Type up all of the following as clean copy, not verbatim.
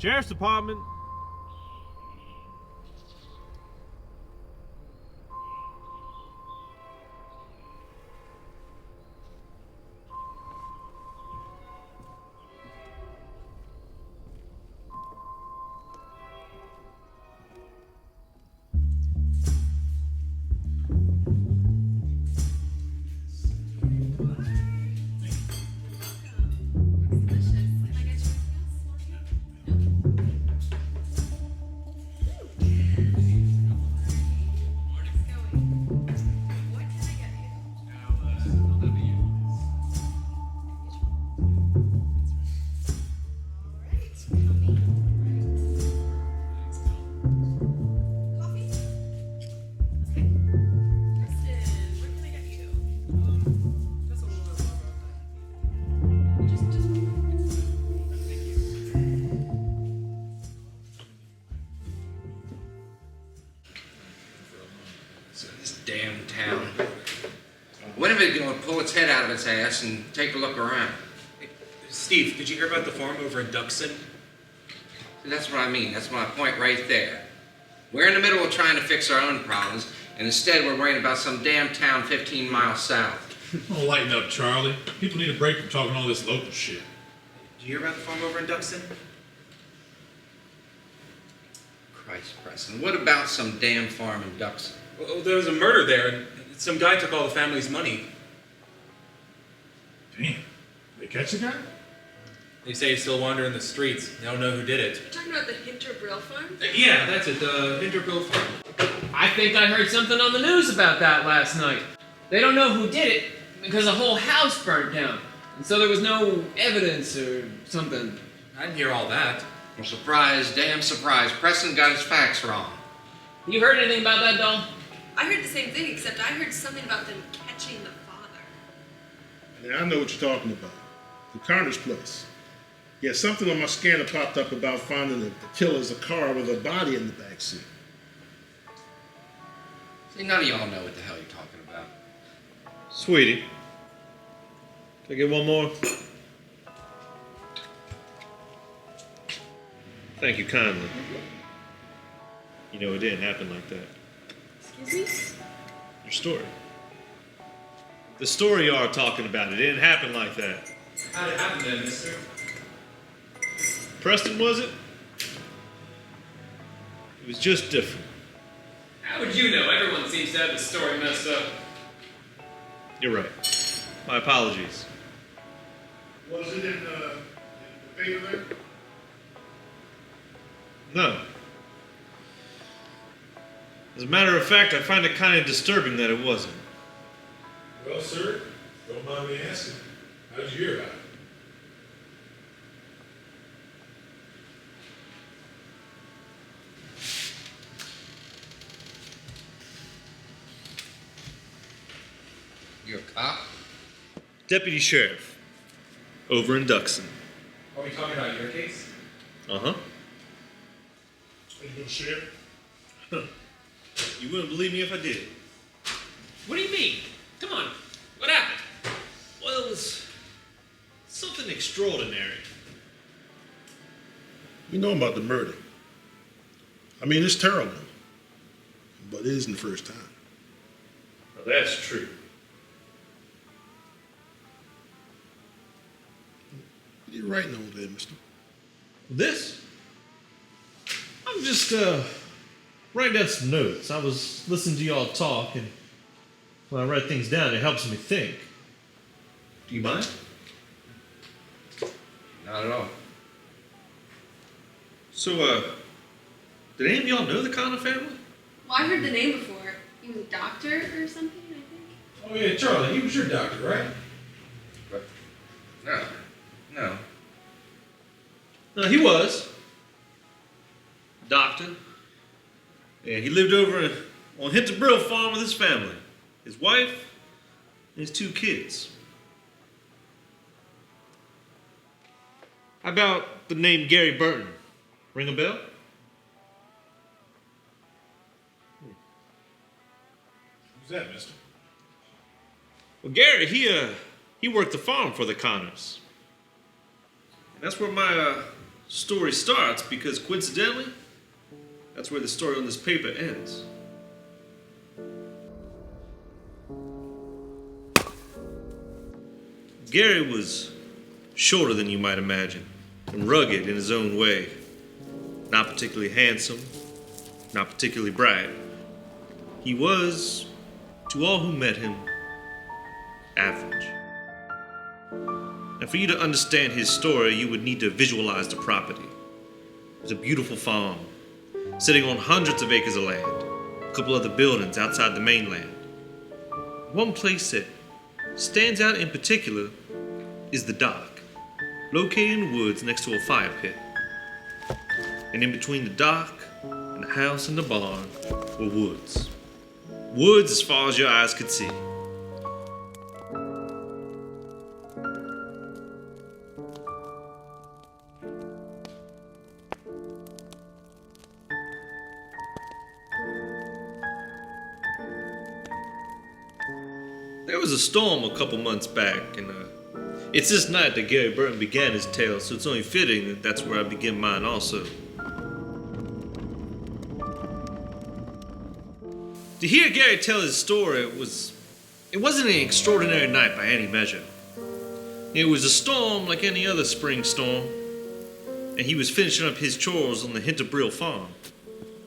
Sheriff's Department. This damn town. When are it going to pull its head out of its ass and take a look around? Hey, Steve, did you hear about the farm over in Duxon? See, that's what I mean. That's my point right there. We're in the middle of trying to fix our own problems, and instead we're worrying about some damn town 15 miles south. Oh, lighten up, Charlie. People need a break from talking all this local shit. Did you hear about the farm over in Duxon? Christ, Preston, what about some damn farm in Duxon? Well, there was a murder there, and some guy took all the family's money. Damn. They catch the guy? They say he's still wandering the streets. They don't know who did it. You're talking about the Hinter Brill farm? Yeah, that's it, the Hinterbill farm. I think I heard something on the news about that last night. They don't know who did it because the whole house burnt down. And so there was no evidence or something. I didn't hear all that. Well, surprise, damn surprise. Preston got his facts wrong. You heard anything about that, doll? I heard the same thing, except I heard something about them catching the father. Now, I know what you're talking about. The Carter's place. Yeah, something on my scanner popped up about finding the killer's a car with a body in the backseat. See, none of y'all know what the hell you're talking about. Sweetie. Can I get one more? Thank you kindly. You know, it didn't happen like that. Excuse me? Your story. The story you are talking about, it didn't happen like that. How'd it happen then, mister? Preston, was it? It was just different. How would you know? Everyone seems to have the story messed up. You're right. My apologies. Was it in the paper there? No. As a matter of fact, I find it kind of disturbing that it wasn't. Well, sir, don't mind me asking. How did you hear about it? You a cop? Deputy Sheriff. Over in Duxon. Are we talking about your case? Uh-huh. Are you going to share? You wouldn't believe me if I did. What do you mean? Come on. What happened? Well, it was something extraordinary. We know about the murder. I mean, it's terrible. But it isn't the first time. Well, that's true. What are you writing over there, mister? This? I'm just, writing down some notes. I was listening to y'all talk, and when I write things down, it helps me think. Do you mind? Not at all. So, did any of y'all know the Connor family? Well, I heard the name before. He was a doctor or something, I think. Oh, yeah, Charlie, he was your doctor, right? But, no. No. No, he was. Doctor. And he lived over on Hinton Brill farm with his family. His wife and his 2 kids. How about the name Gary Burton? Ring a bell? Who's that, mister? Well, Gary, he worked the farm for the Connors. And that's where my Story starts because coincidentally, that's where the story on this paper ends. Gary was shorter than you might imagine, and rugged in his own way. Not particularly handsome, not particularly bright. He was, to all who met him, average. And for you to understand his story, you would need to visualize the property. It was a beautiful farm, sitting on hundreds of acres of land, a couple other buildings outside the mainland. One place that stands out in particular is the dock, located in the woods next to a fire pit. And in between the dock and the house and the barn were woods. Woods as far as your eyes could see. There was a storm a couple months back, and it's this night that Gary Burton began his tale, so it's only fitting that that's where I begin mine also. To hear Gary tell his story, it wasn't an extraordinary night by any measure. It was a storm like any other spring storm, and he was finishing up his chores on the Hinterbrill farm.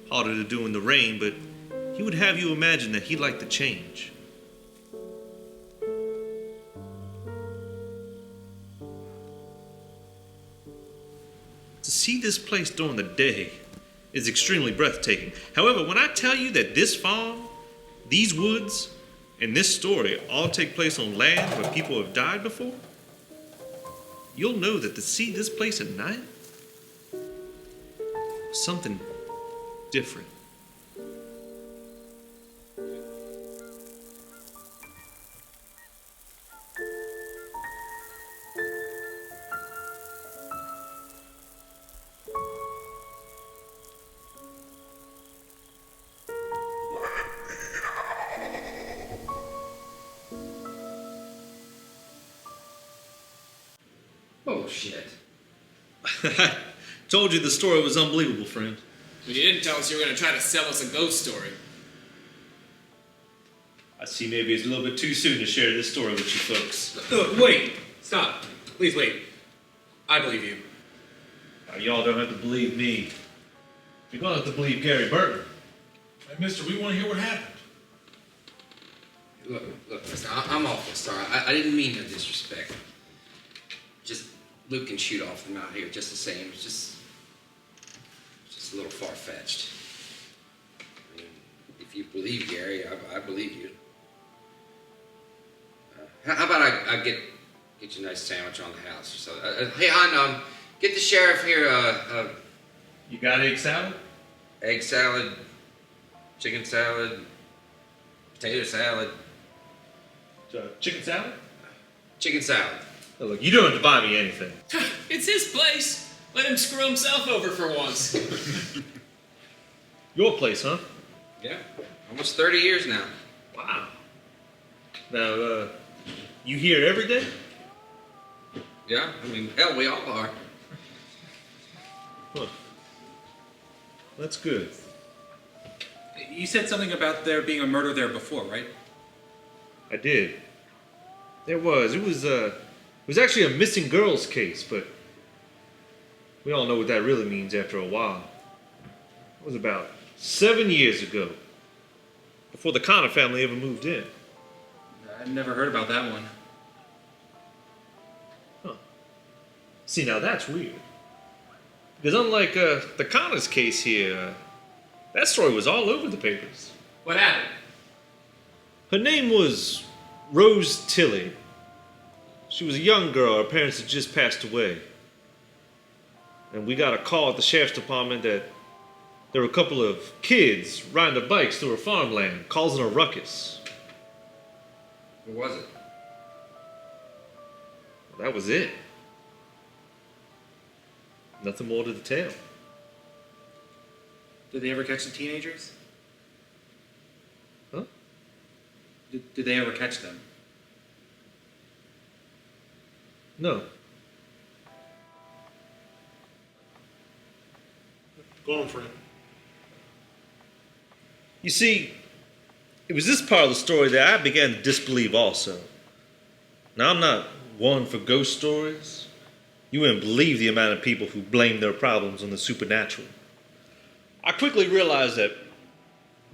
Harder to do in the rain, but he would have you imagine that he liked the change. To see this place during the day is extremely breathtaking. However, when I tell you that this farm, these woods, and this story all take place on land where people have died before, you'll know that to see this place at night was something different. Oh, shit. Told you the story was unbelievable, friend. But you didn't tell us you were going to try to sell us a ghost story. I see maybe it's a little bit too soon to share this story with you folks. Wait! Stop. Please wait. I believe you. Now, y'all don't have to believe me. You're gonna have to believe Gary Burton. Hey, mister, we want to hear what happened. Look, mister, I'm awful sorry. I didn't mean no disrespect. Just Luke can shoot off them out here just the same. It's just a little far-fetched. I mean, if you believe Gary, I believe you. How about I get you a nice sandwich on the house or so? Hey, hon, get the sheriff here You got egg salad? egg salad, chicken salad, potato salad, Chicken salad? chicken salad. Oh, look, you don't have to buy me anything. It's his place. Let him screw himself over for once. Your place, huh? Yeah, almost 30 years now. Wow. Now, you here every day? Yeah, I mean, hell, we all are. Huh. That's good. You said something about there being a murder there before, right? I did. There was. It was actually a missing girls case, but we all know what that really means after a while. It was about 7 years ago, before the Connor family ever moved in. I've never heard about that one. Huh. See, now that's weird. Because unlike the Connors case here, that story was all over the papers. What happened? Her name was Rose Tilley. She was a young girl. Her parents had just passed away. And we got a call at the sheriff's department that there were a couple of kids riding their bikes through her farmland, causing a ruckus. What was it? That was it. Nothing more to the tale. Did they ever catch the teenagers? Huh? Did they ever catch them? No. Go on, friend. You see, it was this part of the story that I began to disbelieve also. Now, I'm not one for ghost stories. You wouldn't believe the amount of people who blame their problems on the supernatural. I quickly realized that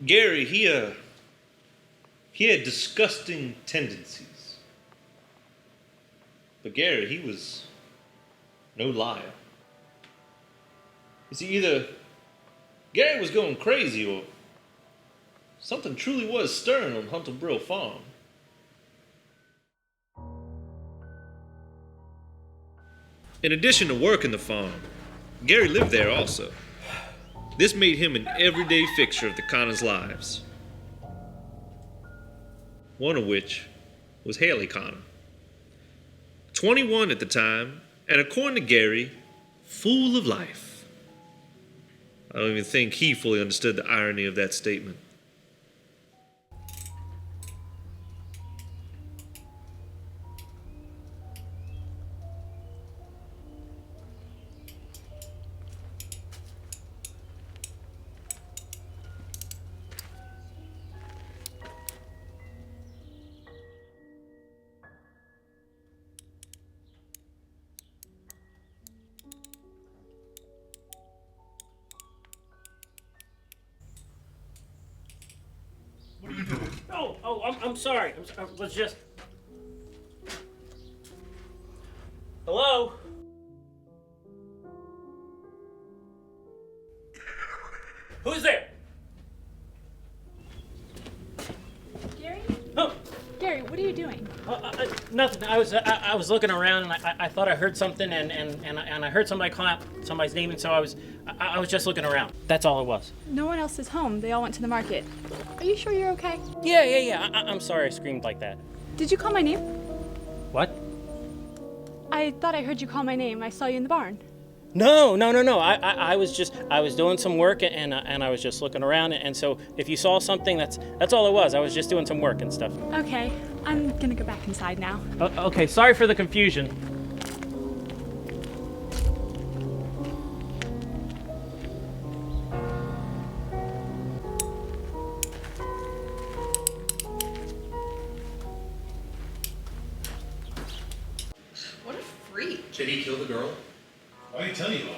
Gary, he had disgusting tendencies. But Gary, he was no liar. You see, either Gary was going crazy or something truly was stirring on Hunter Brill Farm. In addition to working the farm, Gary lived there also. This made him an everyday fixture of the Connors' lives. One of which was Haley Connor. 21 at the time, and according to Gary, full of life. I don't even think he fully understood the irony of that statement. I'm sorry. I was just. Hello? Who's there? Gary? Oh, Gary, what are you doing? nothing. I was looking around and I thought I heard something and I heard somebody call out somebody's name, and so I was just looking around. That's all it was. No one else is home. They all went to the market. Are you sure you're okay? Yeah. I'm sorry I screamed like that. Did you call my name? What? I thought I heard you call my name. I saw you in the barn. No. I was doing some work and I was just looking around, and so if you saw something, that's all it was. I was just doing some work and stuff. Okay, I'm gonna go back inside now. Okay, sorry for the confusion. What a freak. Did he kill the girl? Why are you telling you all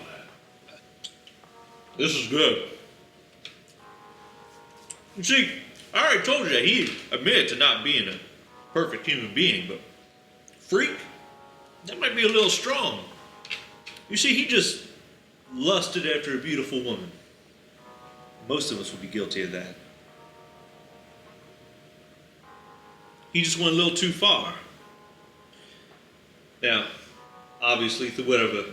that? This is good. You see, I already told you that he admitted to not being a perfect human being, but freak? That might be a little strong. You see, he just lusted after a beautiful woman. Most of us would be guilty of that. He just went a little too far. Now, obviously, through whatever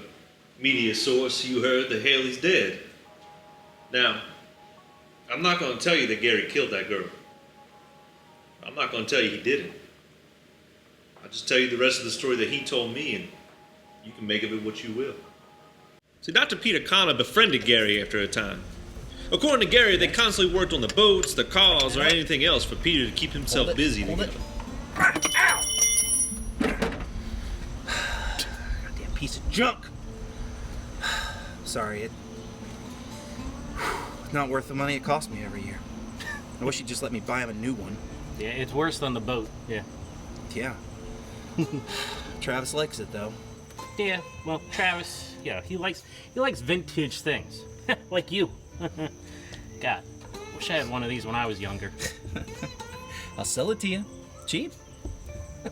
media source you heard that Haley's dead. Now, I'm not going to tell you that Gary killed that girl. I'm not going to tell you he didn't. I'll just tell you the rest of the story that he told me, and you can make of it what you will. See, Dr. Peter Connor befriended Gary after a time. According to Gary, they constantly worked on the boats, the cars, or anything else for Peter to keep himself busy together. Ow! Goddamn piece of junk. Sorry, it's not worth the money it cost me every year. I wish you'd just let me buy him a new one. Yeah, it's worse than the boat. Yeah. Yeah. Travis likes it though. Yeah. Well, Travis, yeah, he likes vintage things, like you. God, wish I had one of these when I was younger. I'll sell it to you. Cheap.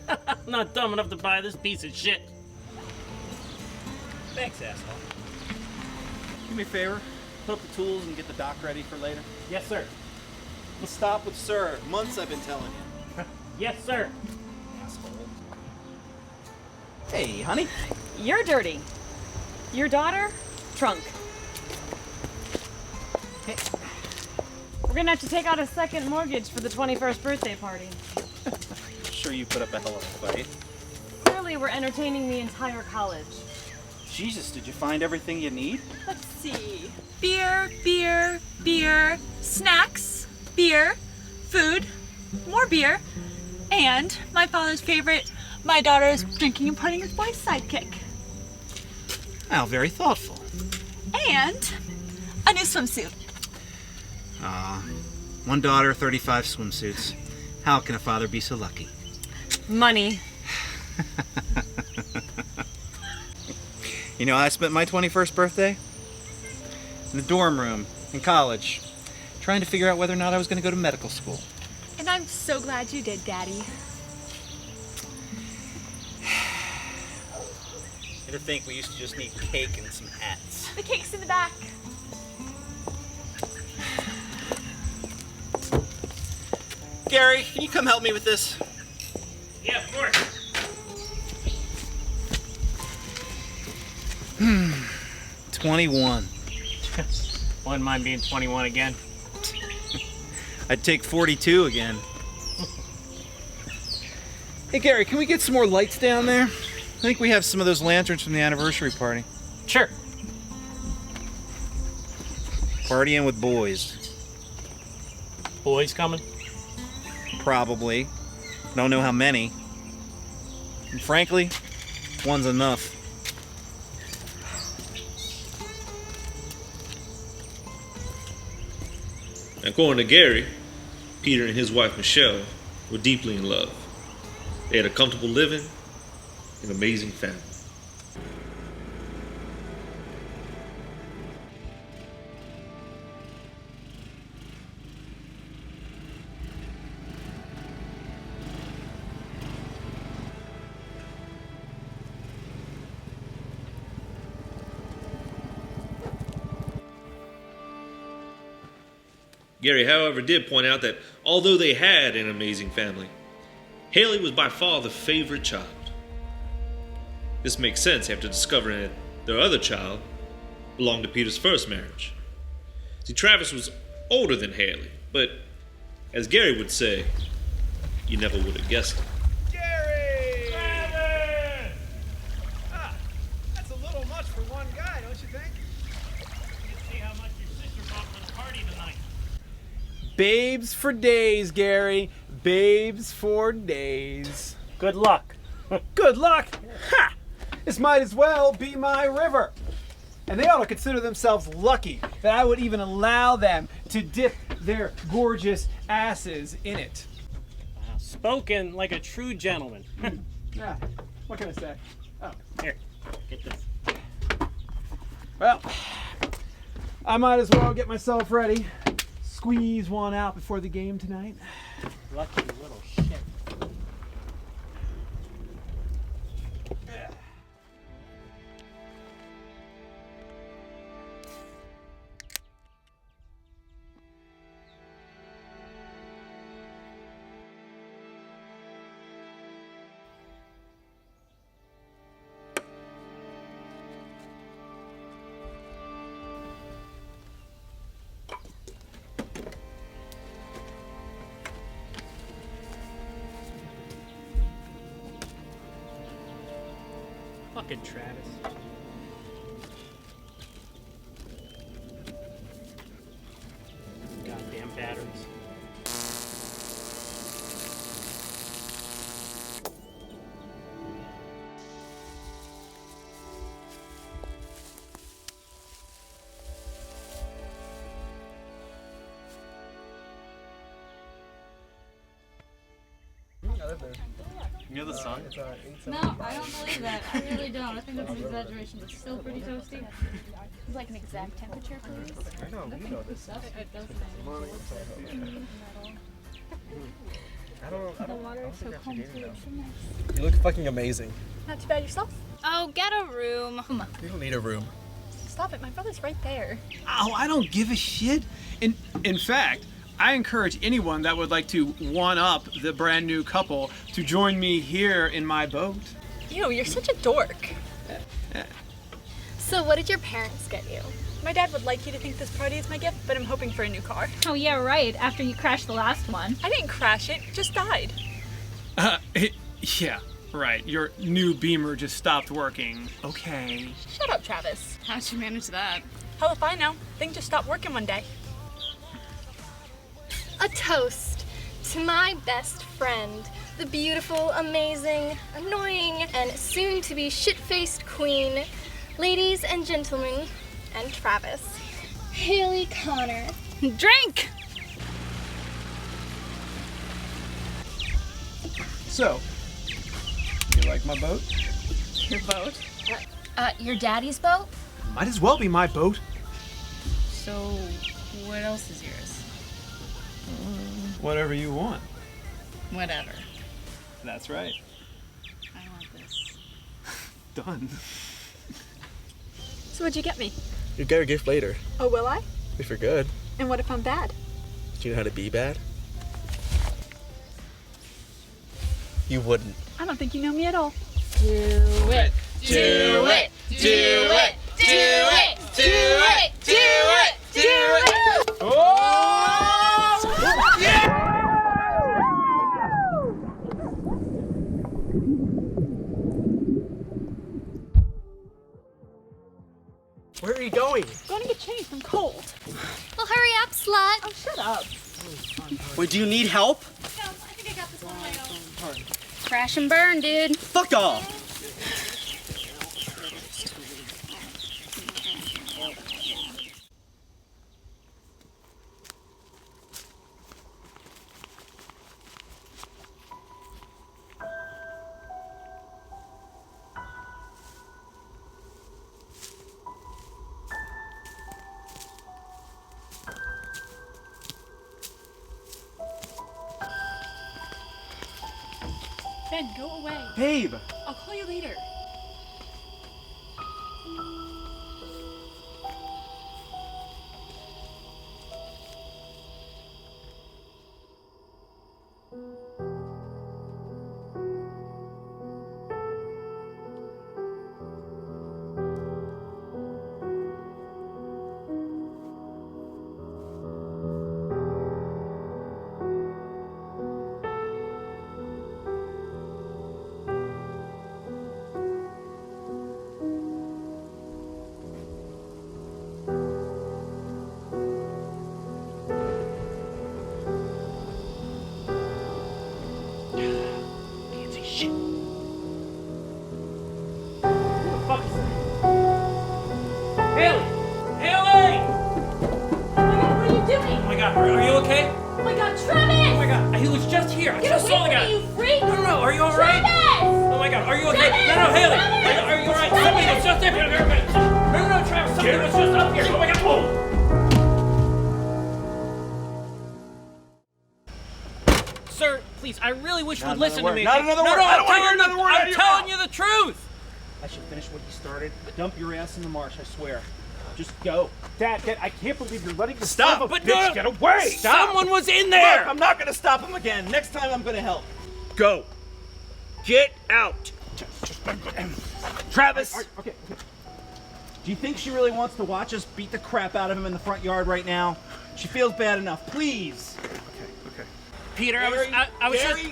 I'm not dumb enough to buy this piece of shit. Thanks, asshole. Do me a favor. Put up the tools and get the dock ready for later. Yes, sir. Let's stop with sir. Months I've been telling you. Yes, sir. Asshole. Hey, honey. You're dirty. Your daughter? Trunk. We're gonna have to take out a second mortgage for the 21st birthday party. Sure you put up a hell of a fight. Clearly, we're entertaining the entire college. Jesus, did you find everything you need? Let's see. Beer, snacks, beer, food, more beer, and my father's favorite, my daughter's drinking and partying with boy's sidekick. How very thoughtful. And A new swimsuit. One daughter, 35 swimsuits. How can a father be so lucky? Money. You know, I spent my 21st birthday in the dorm room in college, trying to figure out whether or not I was going to go to medical school. And I'm so glad you did, Daddy. You to think we used to just need cake and some hats. The cake's in the back. Gary, can you come help me with this? Yeah, of course. 21. Wouldn't mind being 21 again. I'd take 42 again. Hey Gary, can we get some more lights down there? I think we have some of those lanterns from the anniversary party. Sure. Partying with boys. Boys coming? Probably. Don't know how many. And frankly, one's enough. According to Gary, Peter and his wife Michelle were deeply in love. They had a comfortable living, an amazing family. Gary, however, did point out that although they had an amazing family, Haley was by far the favorite child. This makes sense after discovering that their other child belonged to Peter's first marriage. See, Travis was older than Haley, but as Gary would say, you never would have guessed it. Gary! Travis! That's a little much for one guy, don't you think? Let's see how much your sister bought for the party tonight. Babes for days, Gary. Babes for days. Good luck. Good luck? Ha! This might as well be my river. And they ought to consider themselves lucky that I would even allow them to dip their gorgeous asses in it. Spoken like a true gentleman. Yeah, what can I say? Oh, Here, get this. well, I might as well get myself ready. Squeeze one out before the game tonight. Lucky little shit. Fucking Travis. Goddamn batteries. You know the song? No, I don't believe that. I really don't. I think that's an exaggeration, but still pretty toasty. It's like an exact temperature, please. I know, you know this. The water is so cold too. It's so nice. You look fucking amazing. Not too bad yourself. Oh, get a room. You don't need a room. Stop it. My brother's right there. Oh, I don't give a shit. In fact, I encourage anyone that would like to one-up the brand new couple to join me here in my boat. Ew, you're such a dork. So what did your parents get you? My dad would like you to think this party is my gift, but I'm hoping for a new car. Oh yeah, right. After you crashed the last one. I didn't crash it, just died. Yeah, right. Your new Beamer just stopped working. Okay. Shut up, Travis. How'd you manage that? Hell if I know. Thing just stopped working one day. A toast to my best friend, the beautiful, amazing, annoying, and soon-to-be shit-faced queen, ladies and gentlemen, and Travis. Haley Connor. Drink! So, you like my boat? Your boat? Your daddy's boat? Might as well be my boat. So, what else is yours? Whatever you want. Whatever. That's right. I want this. Done. So what'd you get me? You'll get a gift later, Oh, will I? if you're good. And what if I'm bad? Do you know how to be bad? You wouldn't. I don't think you know me at all. Do it. Do it. Do it. Do it. Do it. Do it. Do it. Where are you going? Going to get changed. I'm cold. Well, hurry up, slut. Oh, shut up. Wait, do you need help? No, I think I got this one on my own. Crash and burn, dude. Fuck off! Ben, go away. Babe! I'll call you later. Haley! Haley! What are you doing? Oh my god, are you okay? Oh my god, Travis! Oh my god, he was just here. I Get just away saw the from guy. me, you freak! No, are you alright? Travis! Oh my god, are you okay? Travis! No, Haley! Travis! Are you alright? Something was just up here. No, Travis, something was just up here. Oh my god, whoa! Sir, please, I really wish you would listen to me. Not another word. No, I don't want to hear I'm another word out of I'm your telling mouth. you the truth. I should finish what he started. Dump your ass in the marsh, I swear. Just go. Dad, I can't believe you're letting this Stop, son of a but bitch no, get away! Stop! Someone was in there. Look, I'm not gonna stop him again. Next time I'm gonna help. Go. Get out. Travis! Okay. Do you think she really wants to watch us beat the crap out of him in the front yard right now? She feels bad enough. Please. Okay. Peter, Gary,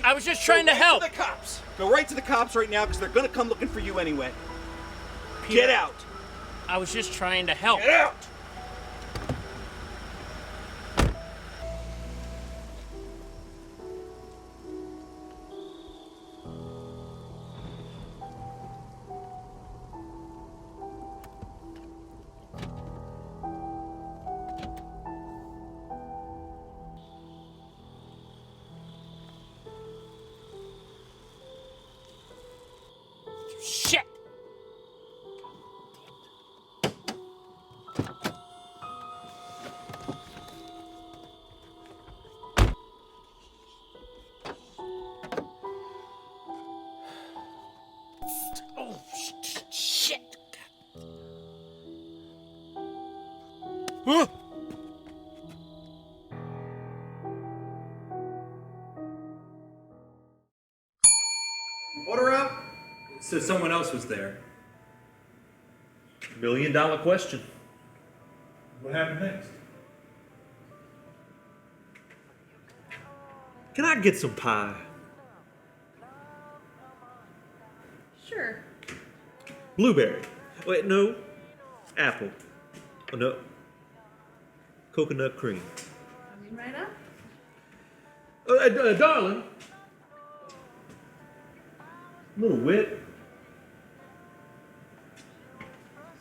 I was just trying to help. Go right to the cops. Go right to the cops right now because they're gonna come looking for you anyway. Peter, Get out. I was just trying to help. Get out. Shit! Oh, shit! Huh? Order up. So someone else was there. $1 million question. What happened next? Can I get some pie? Sure. Blueberry. Wait, no. Apple. Oh, no. Coconut cream. Coming right up. Darling. A little wit.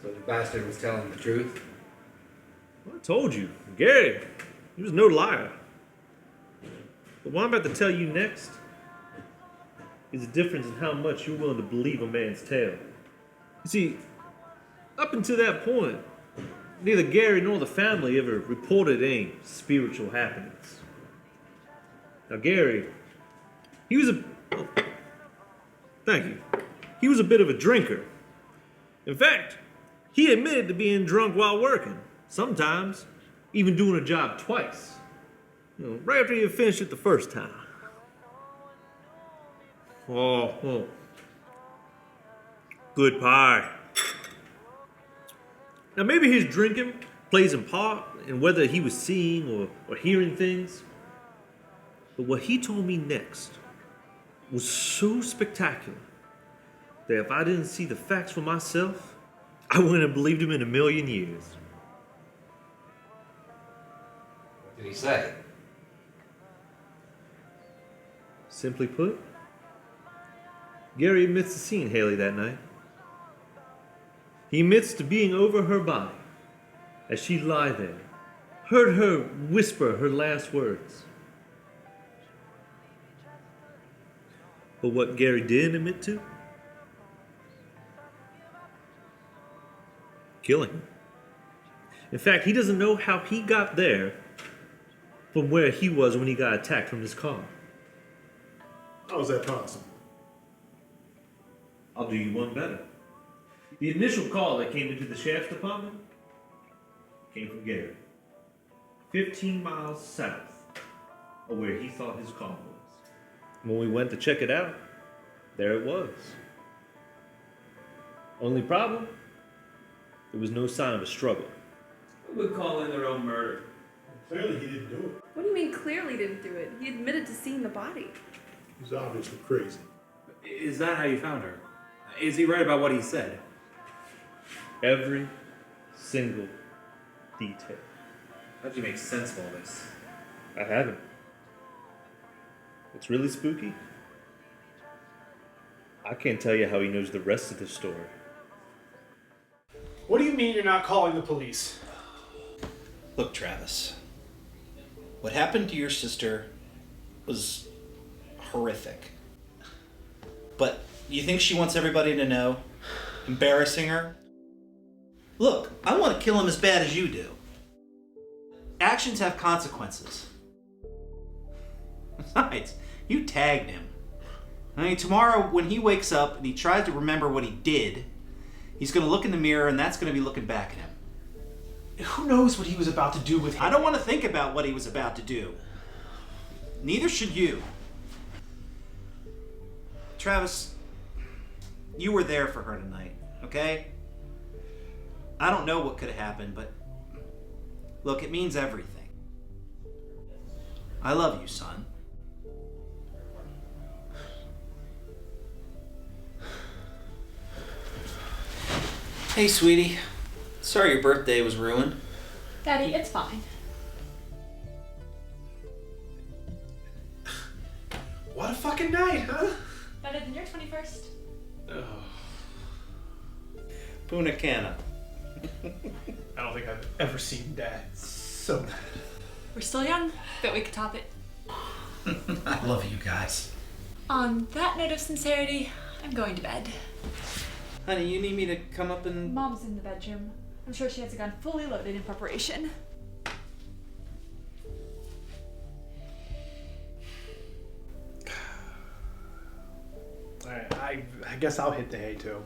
So the bastard was telling the truth? What? Told you, Gary, he was no liar. But what I'm about to tell you next is the difference in how much you're willing to believe a man's tale. You see, up until that point, neither Gary nor the family ever reported any spiritual happenings. Now, Gary, he was thank you. He was a bit of a drinker. In fact, he admitted to being drunk while working. Sometimes, even doing a job twice. Right after he had finished it the first time. Oh. Good pie. Now, maybe his drinking plays a part in whether he was seeing or hearing things. But what he told me next was so spectacular that if I didn't see the facts for myself, I wouldn't have believed him in a million years. What did he say? Simply put, Gary admits to seeing Haley that night. He admits to being over her body as she lay there, heard her whisper her last words. But what Gary didn't admit to? Killing him. In fact, he doesn't know how he got there from where he was when he got attacked from his car. How is that possible? I'll do you one better. The initial call that came into the sheriff's department came from Gary, 15 miles south of where he thought his car was. When we went to check it out, there it was. Only problem? There was no sign of a struggle. Who would call in their own murder? Clearly he didn't do it. What do you mean clearly didn't do it? He admitted to seeing the body. He's obviously crazy. Is that how you found her? Is he right about what he said? Every single detail. How did you make sense of all this? I haven't. What's really spooky? I can't tell you how he knows the rest of the story. What do you mean you're not calling the police? Look, Travis. What happened to your sister was horrific. But you think she wants everybody to know? Embarrassing her? Look, I want to kill him as bad as you do. Actions have consequences. Besides, you tagged him. I mean, tomorrow when he wakes up and he tries to remember what he did, he's going to look in the mirror and that's going to be looking back at him. Who knows what he was about to do with him? I don't want to think about what he was about to do. Neither should you. Travis, you were there for her tonight, okay? I don't know what could have happened, but look, it means everything. I love you, son. Hey, sweetie. Sorry your birthday was ruined. Daddy, it's fine. What a fucking night, huh? Better than your 21st. Punta Cana. I don't think I've ever seen Dad so mad. We're still young, but we could top it. I love you guys. On that note of sincerity, I'm going to bed. Honey, you need me to come up and... Mom's in the bedroom. I'm sure she has a gun fully loaded in preparation. Alright, I guess I'll hit the hay too.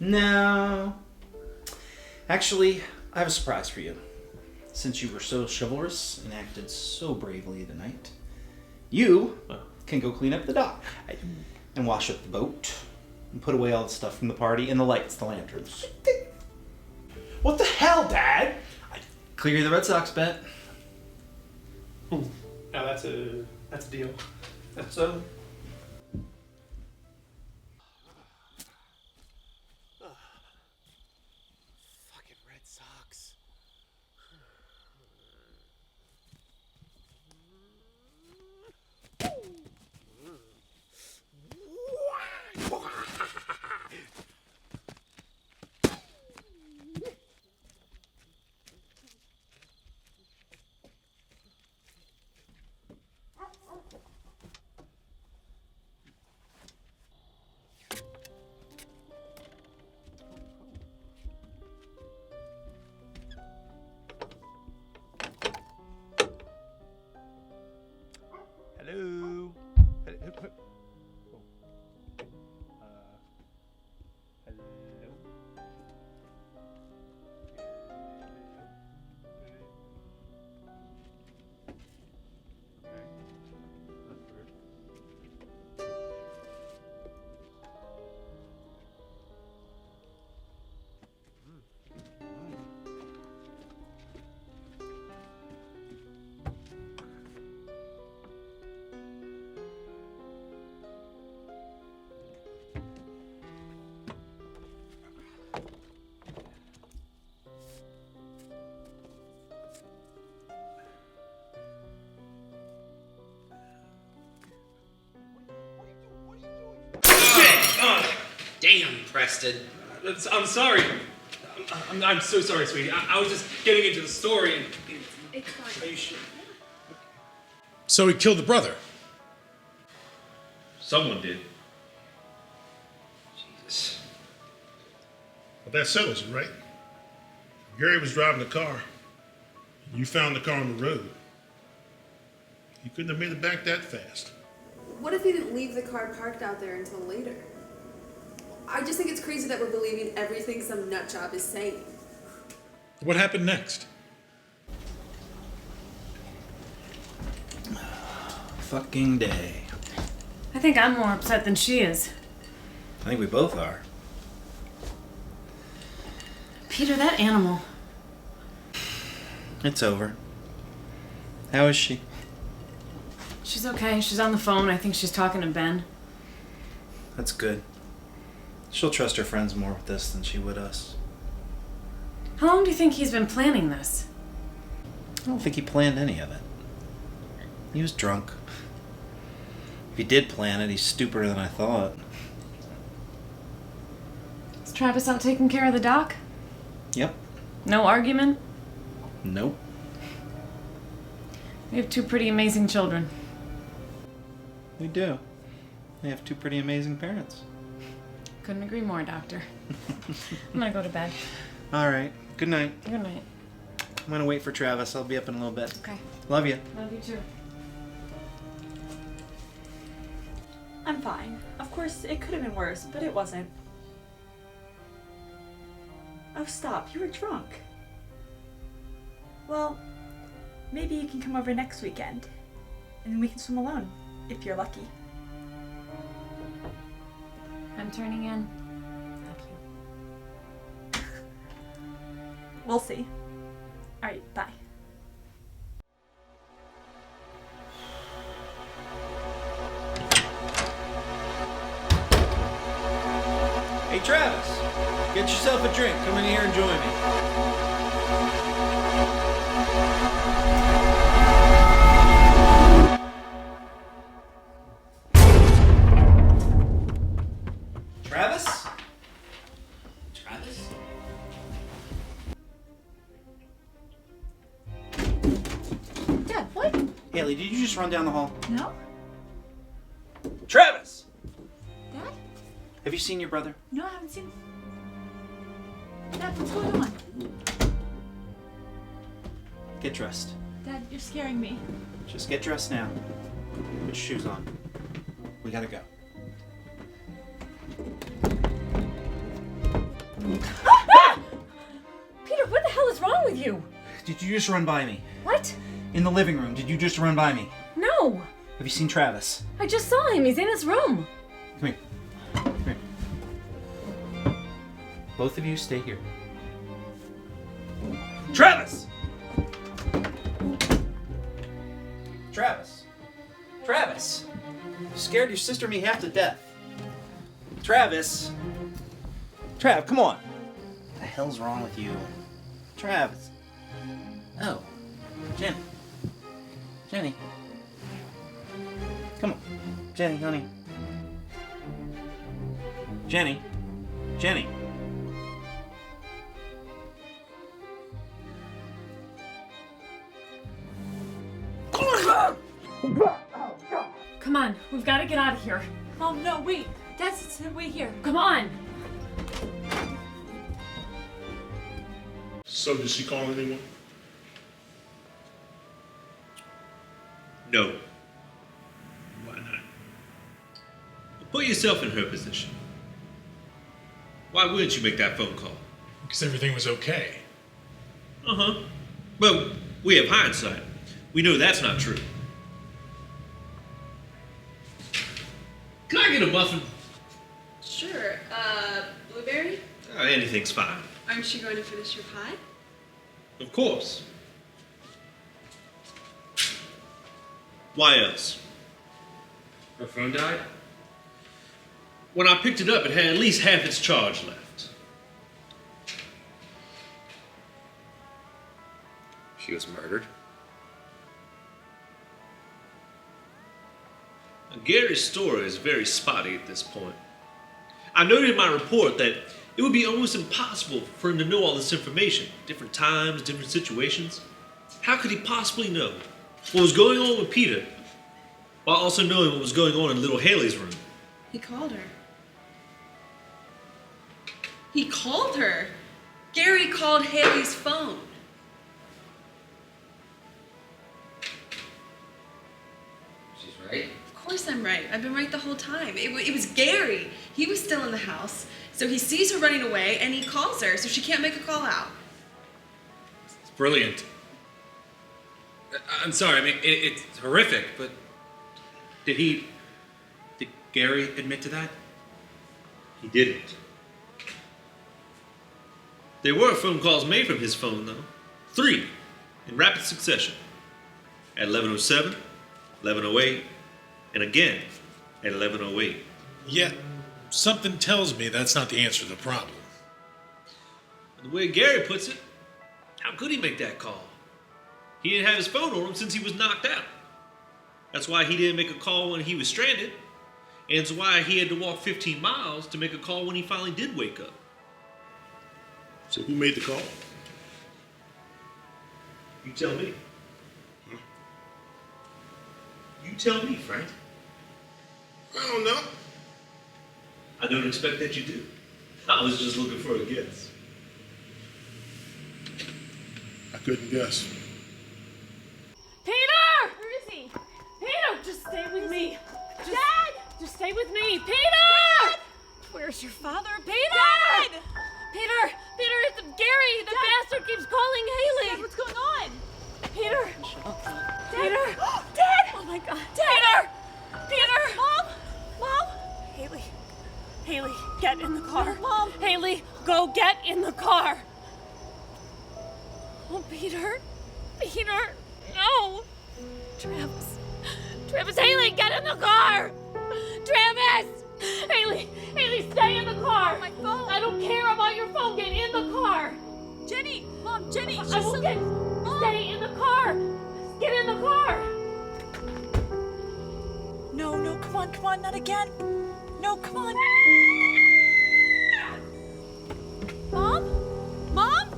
No. Actually, I have a surprise for you. Since you were so chivalrous and acted so bravely tonight, you can go clean up the dock and wash up the boat and put away all the stuff from the party and the lights, the lanterns. What the hell, Dad? Clear the Red Sox bet. Now that's a deal. So. Fucking Red Sox. Damn, Preston. I'm sorry. I'm so sorry, sweetie. I was just getting into the story and... It's fine. Are you sure? So he killed the brother. Someone did. Jesus. Well, that settles it, right? Gary was driving the car. You found the car on the road. You couldn't have made it back that fast. What if he didn't leave the car parked out there until later? I just think it's crazy that we're believing everything some nutjob is saying. What happened next? Fucking day. I think I'm more upset than she is. I think we both are. Peter, that animal. It's over. How is she? She's okay. She's on the phone. I think she's talking to Ben. That's good. She'll trust her friends more with this than she would us. How long do you think he's been planning this? I don't think he planned any of it. He was drunk. If he did plan it, he's stupider than I thought. Is Travis out taking care of the doc? Yep. No argument? Nope. We have two pretty amazing children. We do. We have two pretty amazing parents. Couldn't agree more, Doctor. I'm gonna go to bed. All right. Good night. Good night. I'm gonna wait for Travis. I'll be up in a little bit. Okay. Love you. Love you too. I'm fine. Of course, it could have been worse, but it wasn't. Oh, stop. You were drunk. Well, maybe you can come over next weekend, and we can swim alone, if you're lucky. I'm turning in. Love you. We'll see. All right, bye. Hey, Travis. Get yourself a drink. Come in here and join me. Travis? Travis? Dad, what? Haley, did you just run down the hall? No? Travis! Dad? Have you seen your brother? No, I haven't seen. Dad, what's going on? Get dressed. Dad, you're scaring me. Just get dressed now. Put your shoes on. We gotta go. Peter, what the hell is wrong with you? Did you just run by me? What? In the living room, did you just run by me? No! Have you seen Travis? I just saw him. He's in his room. Come here. Come here. Both of you stay here. Travis! Travis! Travis! You scared your sister and me half to death. Travis! Trav, come on! What the hell's wrong with you? Travis! Oh. Jenny. Jenny. Come on. Jenny, honey. Jenny. Jenny. Come on, we've got to get out of here. Mom, no, wait. Dad's wait here. Come on. So did she call anyone? No. Why not? Put yourself in her position. Why wouldn't you make that phone call? Because everything was okay. Uh-huh. Well, we have hindsight. We know that's not true. Can I get a muffin? Sure. Blueberry? Anything's fine. Aren't you going to finish your pie? Of course. Why else? Her phone died? When I picked it up, it had at least half its charge left. She was murdered. Gary's story is very spotty at this point. I noted in my report that it would be almost impossible for him to know all this information, different times, different situations. How could he possibly know what was going on with Peter while also knowing what was going on in little Haley's room? He called her. He called her. Gary called Haley's phone. She's right. Of course I'm right. I've been right the whole time. It was Gary. He was still in the house, so he sees her running away and he calls her, so she can't make a call out. It's brilliant. I'm sorry, I mean, it's horrific, but did Gary admit to that? He didn't. There were phone calls made from his phone, though. 3 in rapid succession. At 11:07, 11:08, and again at 11:08. Yet, something tells me that's not the answer to the problem. And the way Gary puts it, how could he make that call? He didn't have his phone on him since he was knocked out. That's why he didn't make a call when he was stranded, and it's why he had to walk 15 miles to make a call when he finally did wake up. So who made the call? You tell me. You tell me, Frank. I don't know. I don't expect that you do. I was just looking for a guess. I couldn't guess. Peter! Where is he? Peter, just stay with me. Dad! Just stay with me. Peter! Dad! Where's your father? Peter! Dad! Peter! Peter, it's Gary! The bastard keeps calling Haley! Dad, what's going on? Peter! Peter! Dad! Oh my god! Dad! Peter! Mom! Mom! Haley! Haley, get in the car! Mom! Haley, go get in the car! Oh, Peter! Peter! No! Travis! Travis, Haley, get in the car! Travis! Haley! Haley, stay in the car! My phone! I don't care about your phone. Get in the car! Jenny! Mom, Jenny! I will get... Stay in the car! Get in the car! No, no, come on, not again. No, come on. Mom? Mom?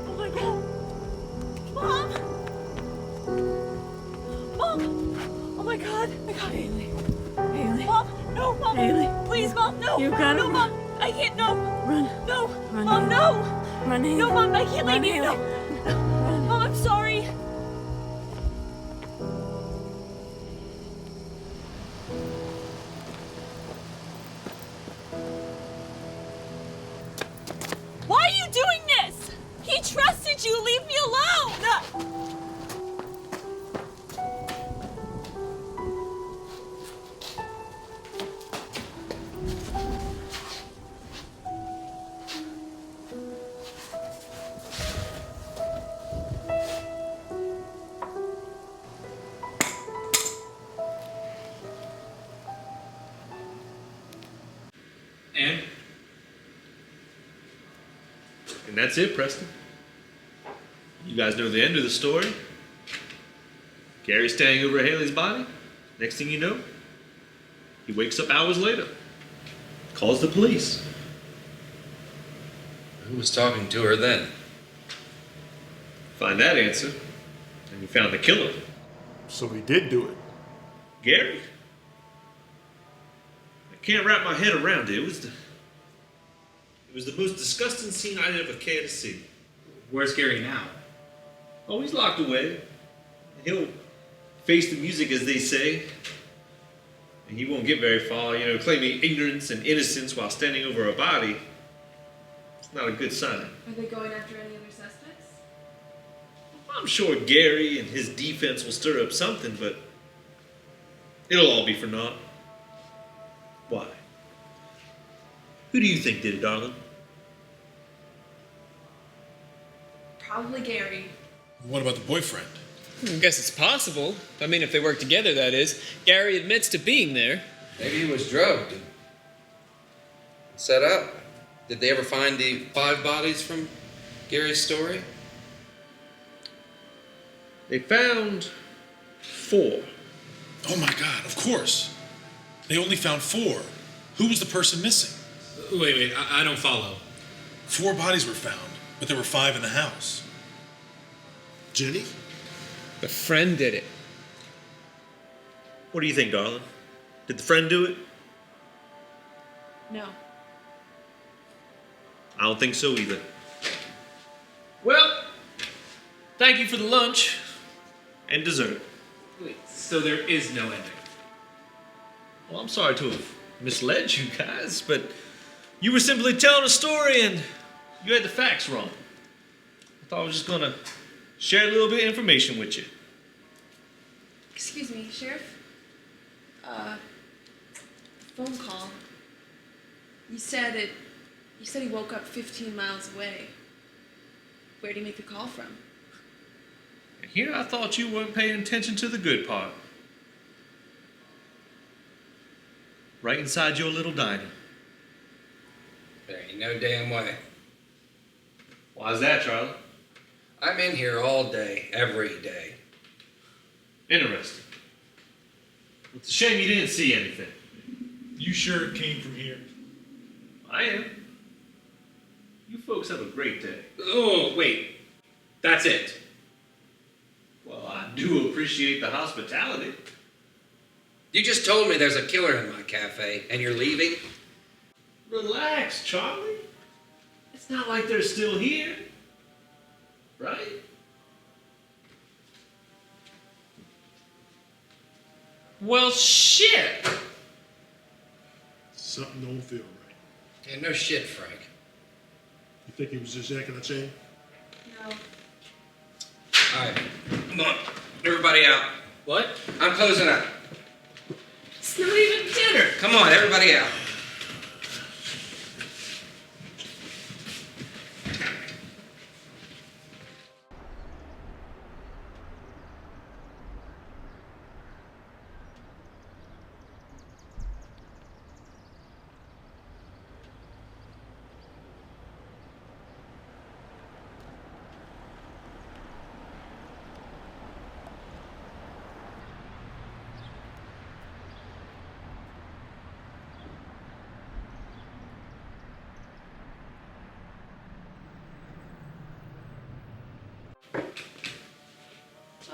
Oh my god! Mom? Mom? Oh my god! Haley. Haley! Mom? No, Mom. Haley. Please, Mom, no. You gotta No, run. Mom. I can't, no. Run! No. Run, Mom, Haley. no. Run, Haley. No, Mom, I can't Run, leave you. No. Haley. Mom, I'm sorry. Why are you doing this? He trusted you. Leave me alone. And that's it, Preston. You guys know the end of the story. Gary's standing over Haley's body. Next thing you know, he wakes up hours later. Calls the police. Who was talking to her then? Find that answer, and you found the killer. So he did do it. Gary? I can't wrap my head around it. It was the most disgusting scene I'd ever care to see. Where's Gary now? Oh, he's locked away. He'll face the music, as they say. And he won't get very far, claiming ignorance and innocence while standing over a body. It's not a good sign. Are they going after any other suspects? I'm sure Gary and his defense will stir up something, but it'll all be for naught. Why? Who do you think did it, darling? Probably Gary. What about the boyfriend? I guess it's possible. I mean, if they work together, that is. Gary admits to being there. Maybe he was drugged and set up. Did they ever find the 5 bodies from Gary's story? They found 4. Oh my God, of course. They only found 4. Who was the person missing? Wait, I don't follow. 4 bodies were found, but there were 5 in the house. Jenny? The friend did it. What do you think, darling? Did the friend do it? No. I don't think so either. Well, thank you for the lunch. And dessert. Wait, so there is no ending? Well, I'm sorry to have misled you guys, but you were simply telling a story and you had the facts wrong. I thought I was just gonna share a little bit of information with you. Excuse me, Sheriff. Phone call. You said he woke up 15 miles away. Where'd he make the call from? And here I thought you weren't paying attention to the good part. Right inside your little diner. There ain't no damn way. Why's that, Charlie? I'm in here all day, every day. Interesting. It's a shame you didn't see anything. You sure it came from here? I am. You folks have a great day. Oh, wait. That's it. Well, I do appreciate the hospitality. You just told me there's a killer in my cafe, and you're leaving? Relax, Charlie. It's not like they're still here. Right? Well, shit. Something don't feel right. Yeah, no shit, Frank. You think he was just yanking a chain? No. All right, come on. Everybody out. What? I'm closing up. It's not even dinner. Come on, everybody out.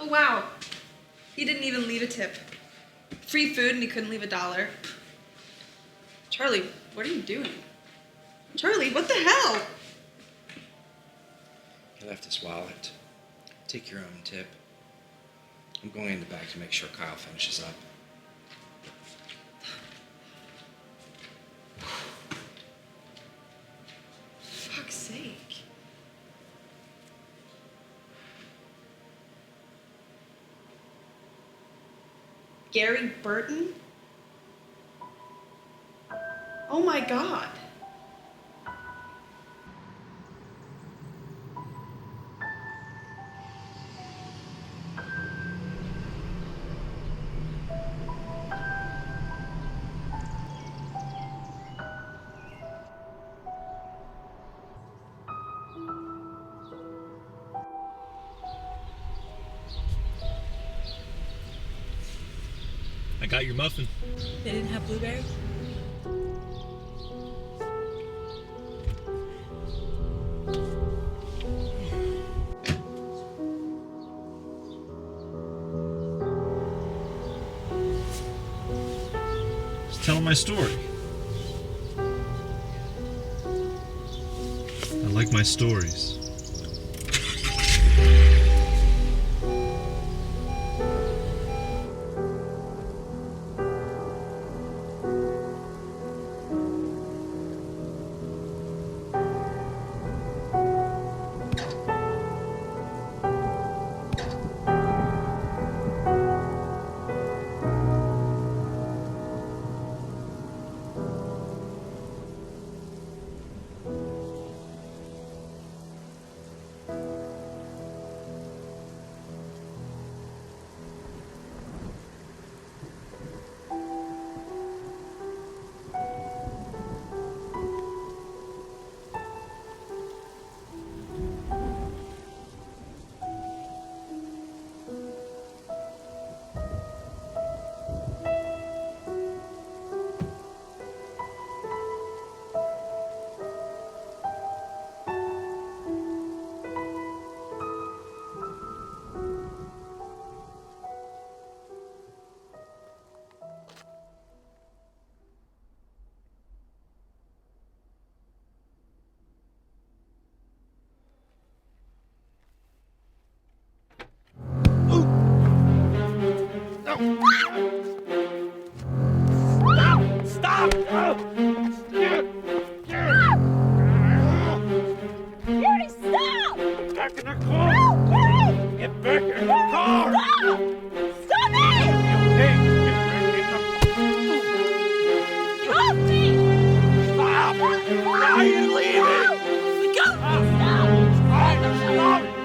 Oh, wow. He didn't even leave a tip. Free food and he couldn't leave $1. Charlie, what are you doing? Charlie, what the hell? He left his wallet. Take your own tip. I'm going in the back to make sure Kyle finishes up. Fuck's sake. Gary Burton? Oh my God. I got your muffin. They didn't have blueberry? Just telling my story. I like my stories. Gary, stop! Get back in the car! No, Gary! Get back in the car! Stop! Stop it! Hey, get back in Get off me! Stop! Why are you leaving? Let go! Stop! Stop! Stop!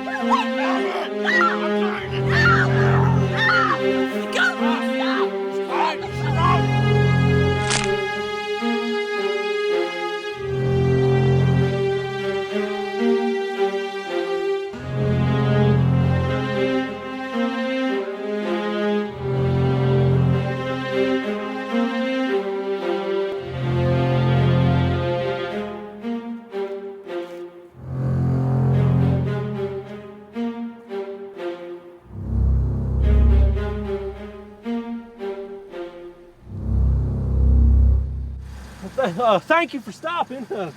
Thank you for stopping. Are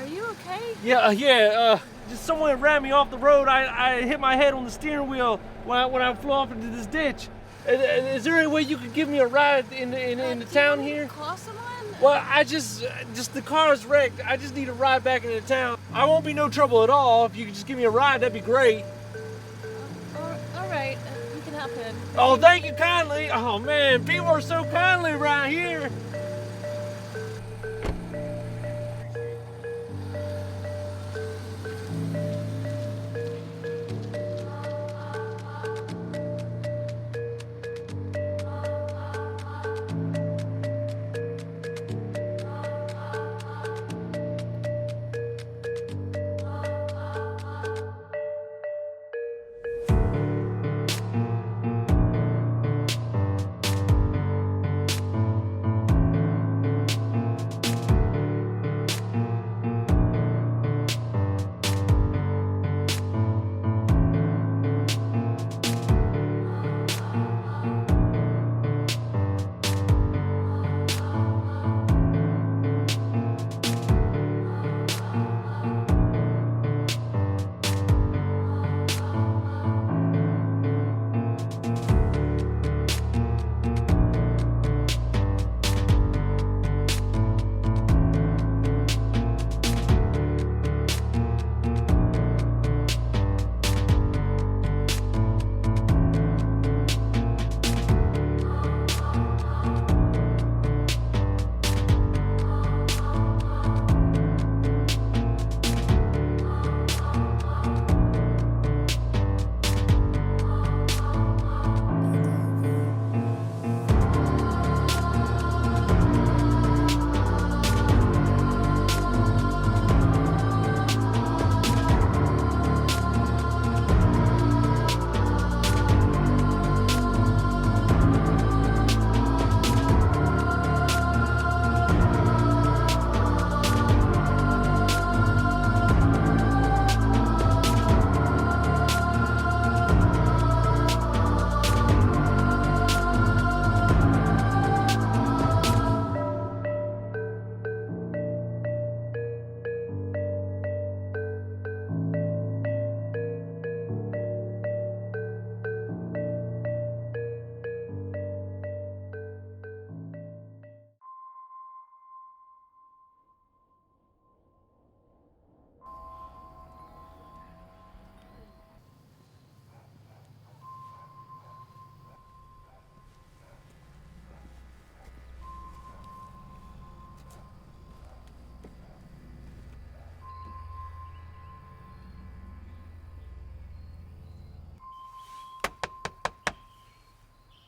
you okay? Just someone ran me off the road. I hit my head on the steering wheel when I flew off into this ditch. Is there any way you could give me a ride in the town here? Call someone? Well, I just the car is wrecked. I just need a ride back into town. I won't be no trouble at all. If you could just give me a ride, that'd be great. All right, we can help him. Oh, thank you kindly. Oh man, people are so kindly around here.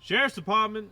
Sheriff's Department.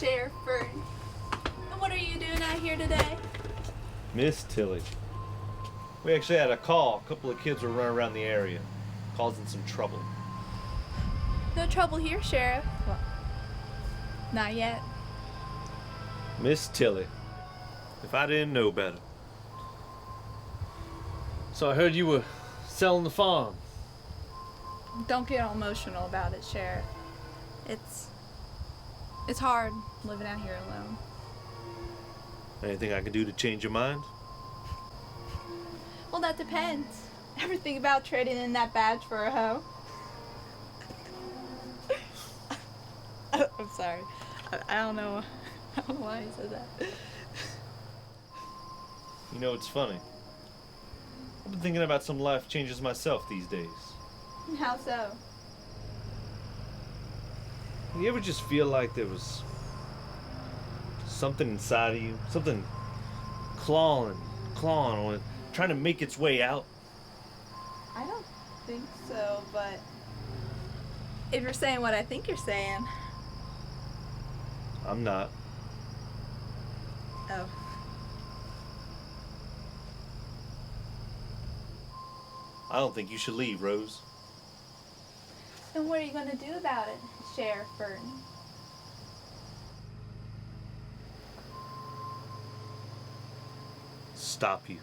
Sheriff Fern. And what are you doing out here today? Miss Tilly, We actually had a call. A couple of kids were running around the area, causing some trouble. No trouble here, Sheriff. Well, not yet. Miss Tilly. If I didn't know better. So I heard you were selling the farm. Don't get all emotional about it, Sheriff. It's hard living out here alone. Anything I can do to change your mind? Well, that depends. Ever think about trading in that badge for a hoe? I'm sorry. I don't know. I don't know why he said that. You know, it's funny. I've been thinking about some life changes myself these days. How so? You ever just feel like there was something inside of you, something clawing on it, trying to make its way out? I don't think so, but if you're saying what I think you're saying. I'm not. Oh. I don't think you should leave, Rose. Then what are you gonna do about it, Sheriff Burton? Stop you.